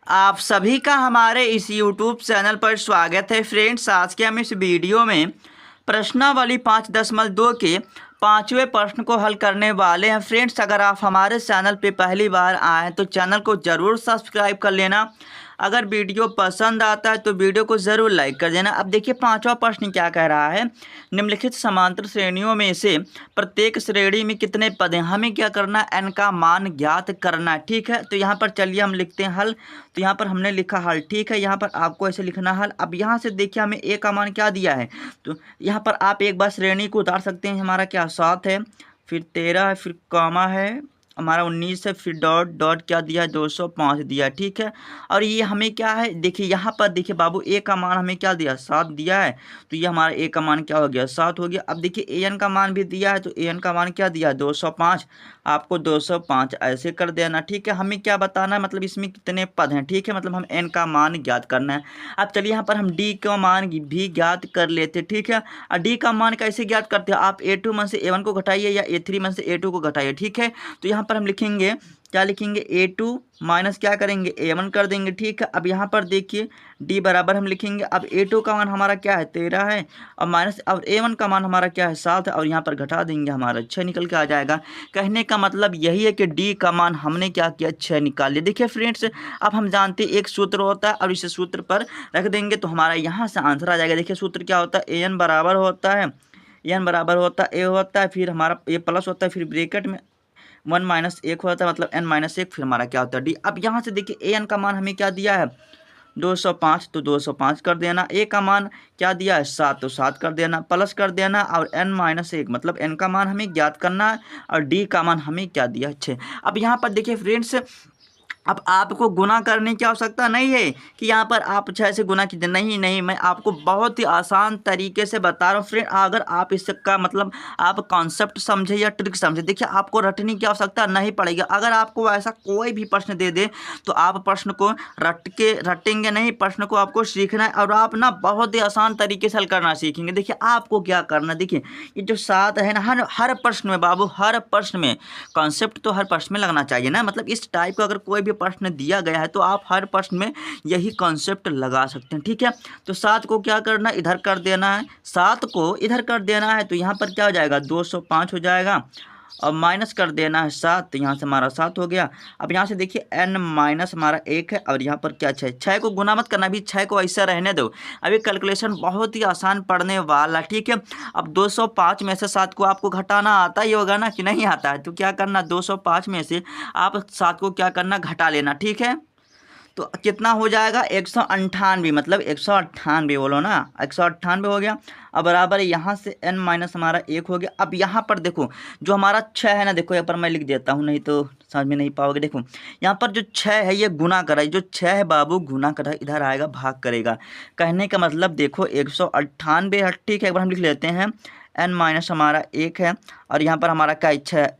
आप सभी का हमारे इस YouTube चैनल पर स्वागत है फ्रेंड्स। आज के हम इस वीडियो में प्रश्नावली 5.2 के पाँचवें प्रश्न को हल करने वाले हैं फ्रेंड्स। अगर आप हमारे चैनल पे पहली बार आए हैं तो चैनल को ज़रूर सब्सक्राइब कर लेना। अगर वीडियो पसंद आता है तो वीडियो को ज़रूर लाइक कर देना। अब देखिए पांचवा प्रश्न क्या कह रहा है, निम्नलिखित समांतर श्रेणियों में से प्रत्येक श्रेणी में कितने पद हैं। हमें क्या करना है, n का मान ज्ञात करना है। ठीक है, तो यहाँ पर चलिए हम लिखते हैं हल। तो यहाँ पर हमने लिखा हल। ठीक है, यहाँ पर आपको ऐसे लिखना हल। अब यहाँ से देखिए हमें a का मान क्या दिया है, तो यहाँ पर आप एक बार श्रेणी को उतार सकते हैं। हमारा क्या 7 है, फिर 13 है, फिर कॉमा है हमारा 19 है, फिर डॉट डॉट क्या दिया है 205 दिया। ठीक है, और ये हमें क्या है, देखिए यहाँ पर देखिए बाबू ए का मान हमें क्या दिया 7 दिया है, तो ये हमारा ए का मान क्या हो गया 7 हो गया। अब देखिए ए एन का मान भी दिया है, तो ए एन का मान क्या दिया 205, आपको 205 ऐसे कर देना। ठीक है, हमें क्या बताना है, मतलब इसमें कितने पद हैं। ठीक है, मतलब हम एन का मान ज्ञात करना है। अब चलिए यहाँ पर हम डी का मान भी ज्ञात कर लेते। ठीक है, और डी का मान कैसे ज्ञात करते हैं, आप A2 मन से A1 को घटाइए या A3 मन से A2 को घटाइए। ठीक है, तो यहाँ पर हम लिखेंगे क्या लिखेंगे A2 माइनस क्या करेंगे A1 कर देंगे। ठीक है, अब यहाँ पर देखिए D बराबर हम लिखेंगे, अब A2 का मान हमारा क्या है 13 है, और माइनस अब A1 का मान हमारा क्या है 7 है, और यहाँ पर घटा देंगे हमारा 6 निकल के आ जाएगा। कहने का मतलब यही है कि D का मान हमने क्या किया 6 निकाल लिया। देखिए फ्रेंड्स, अब हम जानते हैं एक सूत्र होता है, और इस सूत्र पर रख देंगे तो हमारा यहाँ से आंसर आ जाएगा। देखिए सूत्र क्या होता है, AN बराबर होता है, एन बराबर होता है A होता है, फिर हमारा A प्लस होता है, फिर ब्रैकेट में 1 माइनस 1 होता है, मतलब n माइनस 1, फिर हमारा क्या होता है D। अब यहाँ से देखिए ए एन का मान हमें क्या दिया है 205, तो 205 कर देना। ए का मान क्या दिया है 7, तो 7 कर देना, प्लस कर देना, और n माइनस 1 मतलब n का मान हमें ज्ञात करना है, और D का मान हमें क्या दिया 6। अब यहाँ पर देखिए फ्रेंड्स, अब आपको गुना करने की आवश्यकता नहीं है कि यहाँ पर आप 6 से गुना कीजिए, नहीं, मैं आपको बहुत ही आसान तरीके से बता रहा हूँ फ्रेंड। अगर आप इसका मतलब आप कॉन्सेप्ट समझे या ट्रिक समझे, देखिए आपको रटने की आवश्यकता नहीं पड़ेगी। अगर आपको ऐसा कोई भी प्रश्न दे दे तो आप प्रश्न को रटेंगे नहीं, प्रश्न को आपको सीखना है, और आप ना बहुत ही आसान तरीके से हल करना सीखेंगे। देखिए आपको क्या करना, देखिए ये जो 7 है ना, हर प्रश्न में बाबू, हर प्रश्न में कॉन्सेप्ट तो हर प्रश्न में लगना चाहिए ना। मतलब इस टाइप का अगर कोई भी प्रश्न दिया गया है तो आप हर प्रश्न में यही कॉन्सेप्ट लगा सकते हैं। ठीक है, तो 7 को क्या करना, इधर कर देना है, 7 को इधर कर देना है, तो यहाँ पर क्या हो जाएगा 205 हो जाएगा, और माइनस कर देना है 7, तो यहाँ से हमारा 7 हो गया। अब यहाँ से देखिए n माइनस हमारा 1 है, और यहाँ पर क्या 6 को गुना मत करना, अभी 6 को ऐसा रहने दो, अभी कैलकुलेशन बहुत ही आसान पड़ने वाला। ठीक है, अब 205 में से 7 को आपको घटाना आता ही होगा ना कि नहीं आता है, तो क्या करना 205 में से आप 7 को क्या करना घटा लेना। ठीक है, तो कितना हो जाएगा 198, मतलब 198 बोलो ना, 198 हो गया। अब बराबर यहाँ से n माइनस हमारा 1 हो गया। अब यहाँ पर देखो जो हमारा 6 है ना, देखो यहाँ पर मैं लिख देता हूँ, नहीं तो समझ में नहीं पाओगे। देखो यहाँ पर जो 6 है ये गुना कर रहा है, जो 6 है बाबू गुना कर रहा है, इधर आएगा भाग करेगा। कहने का मतलब देखो 198 है। ठीक है, एक बार हम लिख लेते हैं n माइनस हमारा 1 है, और यहाँ पर हमारा क्या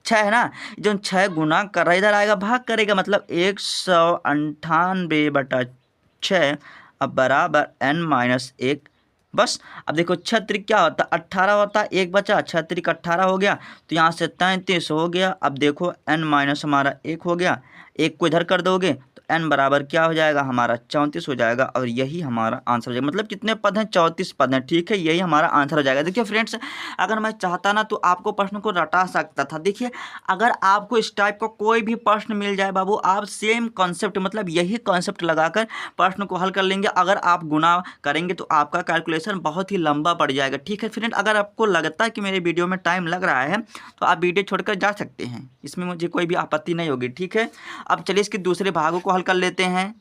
6 है ना, जो 6 गुना कर रहा है इधर आएगा भाग करेगा, मतलब 198/6, अब बराबर n माइनस 1 बस। अब देखो 6 त्रिक क्या होता है 18 होता है, एक बचा 6 त्रिक 18 हो गया, तो यहाँ से 33 हो गया। अब देखो n माइनस हमारा 1 हो गया, 1 को इधर कर दोगे तो n बराबर क्या हो जाएगा हमारा 34 हो जाएगा, और यही हमारा आंसर हो जाएगा। मतलब कितने पद हैं 34 पद हैं। ठीक है, यही हमारा आंसर हो जाएगा। देखिए फ्रेंड्स, अगर मैं चाहता ना तो आपको प्रश्न को रटा सकता था। देखिए अगर आपको इस टाइप का कोई भी प्रश्न मिल जाए बाबू, आप सेम कॉन्सेप्ट मतलब यही कॉन्सेप्ट लगाकर प्रश्न को हल कर लेंगे। अगर आप गुना करेंगे तो आपका कैलकुलेशन बहुत ही लंबा पड़ जाएगा। ठीक है फ्रेंड, अगर आपको लगता है कि मेरे वीडियो में टाइम लग रहा है तो आप वीडियो छोड़कर जा सकते हैं, इसमें मुझे कोई भी आपत्ति नहीं होगी। ठीक है, अब चलिए इसके दूसरे भागों को हल कर लेते हैं।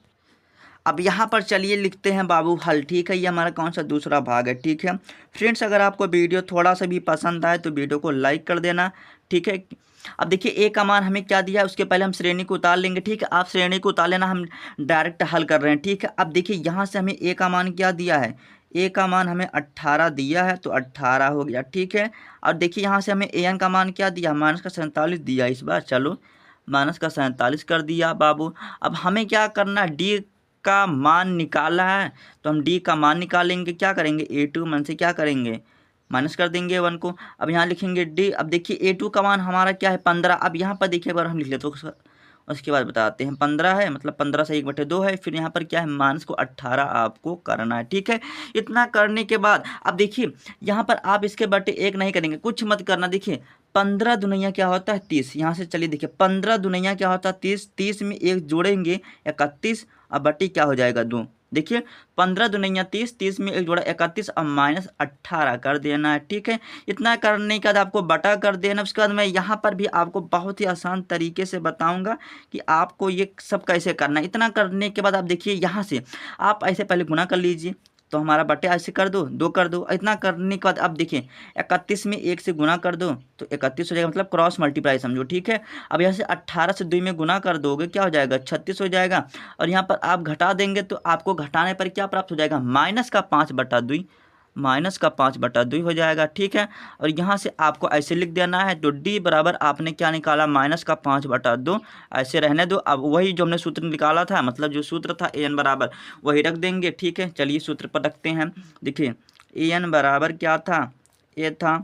अब यहाँ पर चलिए लिखते हैं बाबू हल। ठीक है, ये हमारा कौन सा दूसरा भाग है। ठीक है फ्रेंड्स, अगर आपको वीडियो थोड़ा सा भी पसंद आए तो वीडियो को लाइक कर देना। ठीक है, अब देखिए ए का मान हमें क्या दिया है, उसके पहले हम श्रेणी को उतार लेंगे। ठीक है, आप श्रेणी को उतार लेना, हम डायरेक्ट हल कर रहे हैं। ठीक है, अब देखिए यहाँ से हमें ए का मान क्या दिया है, ए का मान हमें 18 दिया है, तो 18 हो गया। ठीक है, और देखिए यहाँ से हमें ए एन का मान क्या दिया, माइनस का 47 दिया इस बार, चलो माइनस का 47 कर दिया बाबू। अब हमें क्या करना, डी का मान निकाला है, तो हम डी का मान निकालेंगे, क्या करेंगे A2 मन से क्या करेंगे माइनस कर देंगे 1 को। अब यहाँ लिखेंगे डी। अब देखिए A2 का मान हमारा क्या है 15। अब यहाँ पर देखिए एक बार हम लिख लेते उसके बाद बताते हैं 15 है, मतलब 15 से 1/2 है। फिर यहाँ पर क्या है, माइनस को 18 आपको करना है। ठीक है, इतना करने के बाद अब देखिए यहाँ पर आप इसके बटे 1 नहीं करेंगे, कुछ मत करना। देखिए 15 दुनिया क्या होता है 30, यहाँ से चलिए देखिए 15 दुनिया क्या होता है 30, 30 में 1 जोड़ेंगे 31, अब बटे क्या हो जाएगा 2। देखिए 15 दुनिया 30, 30 में 1 जोड़ा 31, अब -18 कर देना है। ठीक है, इतना करने के बाद आपको बटा कर देना। उसके बाद मैं यहाँ पर भी आपको बहुत ही आसान तरीके से बताऊंगा कि आपको ये सब कैसे करना है। इतना करने के बाद आप देखिए यहाँ से आप ऐसे पहले गुना कर लीजिए, तो हमारा बटे ऐसे कर दो, 2 कर दो। इतना करने के बाद अब देखिए 31 में 1 से गुना कर दो तो 31 हो जाएगा, मतलब क्रॉस मल्टीप्लाई समझो। ठीक है, अब यहाँ से 18 से 2 में गुना कर दोगे क्या हो जाएगा, 36 हो जाएगा। और यहाँ पर आप घटा देंगे तो आपको घटाने पर क्या प्राप्त हो जाएगा, -5/2, -5/2 हो जाएगा। ठीक है, और यहाँ से आपको ऐसे लिख देना है। तो d बराबर आपने क्या निकाला, -5/2, ऐसे रहने दो। अब वही जो हमने सूत्र निकाला था, मतलब जो सूत्र था an बराबर, वही रख देंगे। ठीक है, चलिए सूत्र पर रखते हैं। देखिए an बराबर क्या था, a था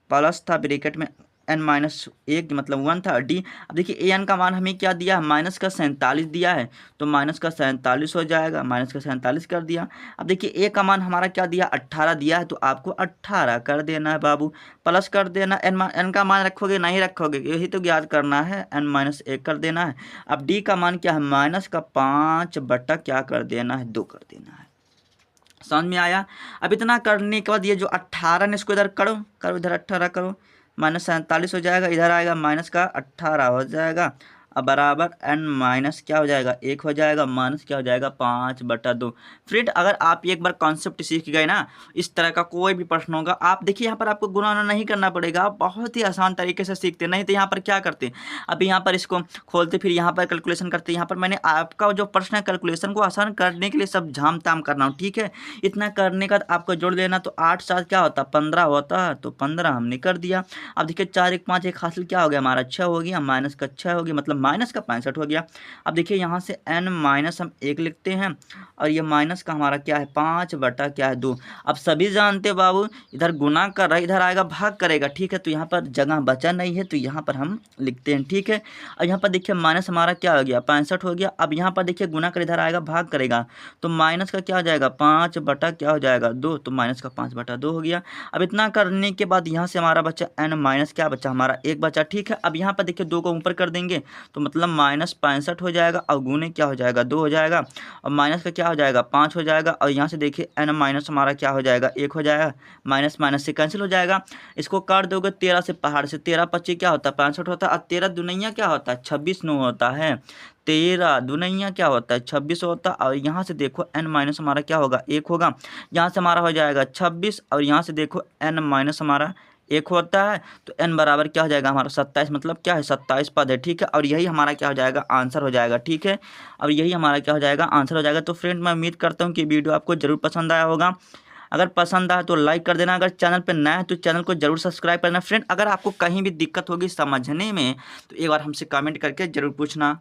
प्लस था ब्रैकेट में n-1 मतलब 1 था d। अब देखिए an का मान हमें क्या दिया है, -47 दिया है, तो -47 हो जाएगा, -47 कर दिया। अब देखिए a का मान हमारा क्या दिया, 18 दिया है, तो आपको 18 कर देना है बाबू, प्लस कर देना। n का मान रखोगे नहीं रखोगे, यही तो याद करना है, n-1 कर देना है। अब d का मान क्या है, -5 बटा क्या कर देना है, 2 कर देना है। समझ में आया। अब इतना करने के बाद ये जो 18 ने, इसको इधर करो करो, इधर 18 करो, -47 हो जाएगा, इधर आएगा -18 हो जाएगा। अब बराबर n- क्या हो जाएगा, 1 हो जाएगा, माइनस क्या हो जाएगा, 5/2। फ्रेंड अगर आप एक बार कॉन्सेप्ट सीख गए ना, इस तरह का कोई भी प्रश्न होगा, आप देखिए यहाँ पर आपको गुणा नहीं करना पड़ेगा, आप बहुत ही आसान तरीके से सीखते। नहीं तो यहाँ पर क्या करते, अभी यहाँ पर इसको खोलते फिर यहाँ पर कैलकुलेशन करते। यहाँ पर मैंने आपका जो प्रश्न है कैलकुलेशन को आसान करने के लिए सब झाम ताम करना हूँ। ठीक है, इतना करने का आपको जोड़ देना, तो 8 7 क्या होता, 15 होता है, तो 15 हमने कर दिया। अब देखिए 4 1 5 1 हासिल क्या हो गया हमारा, 6 हो गया, माइनस का 6 हो गया, मतलब माइनस का 65 हो गया। अब देखिए यहाँ से n- हम 1 लिखते हैं, और ये माइनस का हमारा क्या है, 5 बटा क्या है 2। अब सभी जानते बाबू, इधर गुना कर रहा है, इधर आएगा भाग करेगा। ठीक है, तो यहाँ पर जगह बचा नहीं है, तो यहाँ पर हम लिखते हैं। ठीक है, और यहाँ पर देखिए माइनस हमारा क्या हो गया, 65 हो गया। अब यहाँ पर देखिए गुना कर, इधर आएगा भाग करेगा, तो माइनस का क्या हो जाएगा, 5 बटा क्या हो जाएगा 2, तो माइनस का 5/2 हो गया। अब इतना करने के बाद यहाँ से हमारा बच्चा n- क्या बचा, हमारा 1 बचा। ठीक है, अब यहाँ पर देखिए 2 को ऊपर कर देंगे, तो मतलब -65 हो जाएगा, और गुने क्या हो जाएगा, 2 हो जाएगा, और माइनस का क्या हो जाएगा, 5 हो जाएगा। और यहाँ से देखिए n- हमारा क्या हो जाएगा, 1 हो जाएगा, माइनस माइनस से कैंसिल हो जाएगा। इसको काट दोगे 13 से, पहाड़ से 13 25 क्या होता है, 65 होता है, और 13 दुनिया क्या होता है, 26 9 होता है, 13 दुनिया क्या होता है, 26 होता है। और यहाँ से देखो n- हमारा क्या होगा, 1 होगा, यहाँ से हमारा हो जाएगा 26, और यहाँ से देखो n- हमारा 1 होता है, तो n बराबर क्या हो जाएगा हमारा 27, मतलब क्या है 27 पद है। ठीक है, और यही हमारा क्या हो जाएगा, आंसर हो जाएगा। ठीक है, अब यही हमारा क्या हो जाएगा, आंसर हो जाएगा। तो फ्रेंड मैं उम्मीद करता हूँ कि वीडियो आपको जरूर पसंद आया होगा। अगर पसंद आया तो लाइक कर देना, अगर चैनल पर नया है तो चैनल को जरूर सब्सक्राइब करना। फ्रेंड अगर आपको कहीं भी दिक्कत होगी समझने में, तो एक बार हमसे कमेंट करके जरूर पूछना।